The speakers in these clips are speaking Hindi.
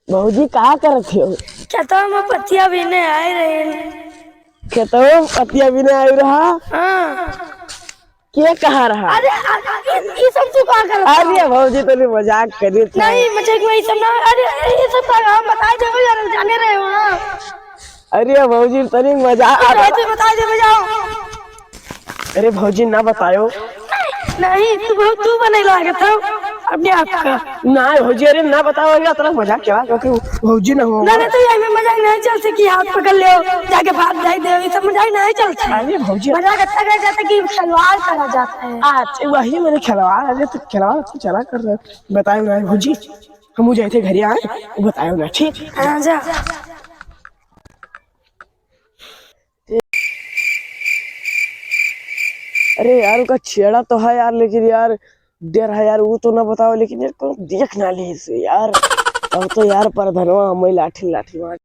भौजी का करत हो? खेतवा में पत्तियां बीने आए रहे। खेतों में पतिया भी नहीं आई रहा। हाँ। क्या कहा रहा? अरे ये सब तू कहाँ कर रहा? अरे भौजी तो मजाक करी था। नहीं मुझे वही सब ना। अरे ये सब हम बताए थे यार, जाने रहे वहाँ। अरे भौजी तनी मजाक बता दे जाओ। अरे भौजी ना बतायो। नहीं तू बने लागे था अपने आप का। ना भौजी अरे ना बताओ तेरा मजाक क्या क्योंकि भौजी ना हो। नहीं तो ये मजाक नहीं चलते कि हाथ पकड़ ले जाके भाग जाए दे, ये सब मजाक नहीं चलता। अरे भौजी मजाक अच्छा कर जाता कि खिलवाड़ करा जाता है। अच्छा वही मैंने खिलवाड़ अरे तो खिलवाड़ तो चला कर बतायो ना भौजी। हम जाए थे घर आए बतायो ना ठीक। हाँ जा। अरे यार उसका छेड़ा तो है यार लेकिन यार डर है यार वो तो ना बताओ लेकिन यार तो देख ना ली इसे यार। अब तो यार प्रधानवा हमें लाठी लाठी मार।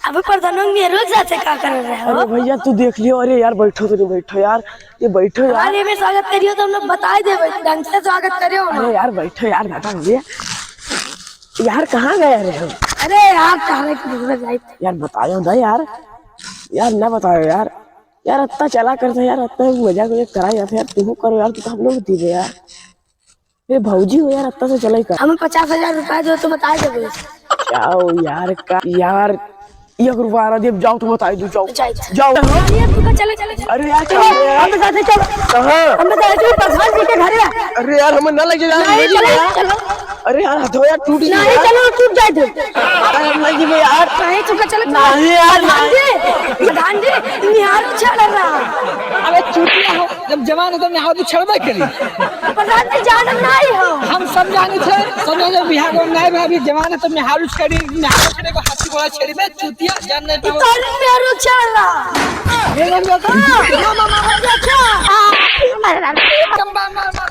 अब प्रधानों में रोज जाते क्या कर रहे हो? अरे भैया तू देख लियो। अरे यार बैठो तो नहीं बैठो यार ये बैठो यार। हमारे में स्वागत करियो तो हम लोग बता दे ढंग से स्वागत करियो। अरे यार बैठो यार दादा भैया यार कहाँ गए रे हम? अरे यार कहाँ जाए यार बताओ ना यार। यार ना बताओ यार। यार इतना चला करते यार इतना मजाक वजाक करा जाते यार तुम करो यार तो हम लोग दीजिए यार। ये भौजी हो यार इतना से चला कर। हमें 50,000 रुपया दो तो बता दे। जाओ यार का यार 1 रुपया ना दे जाओ तो बता दो जाओ जाओ। चले चले। अरे यार चलो हम बताते चलो। कहाँ? हम बताते प्रधान जी के घर है। अरे यार हमें ना लगे यार। चलो। अरे यार हथो यार टूट गया। नहीं चलो टूट जाए थे। नहीं जी यार नहीं चुका चलो। नहीं यार प्रधान जी निहार छड़ रहा। अबे चूतिया हो जब जवान हो तो निहार तो छड़बे करी। प्रधान जी जान नहीं हो। हम सब जाने थे सब जाने बिहार में नहीं भाई अभी जवान है तो निहार करी निहार छड़े को हाथी घोड़ा छड़ी में चूतिया जान नहीं पाओ। तो निहार छड़ रहा। ये लोग तो मामा अच्छा। कम मार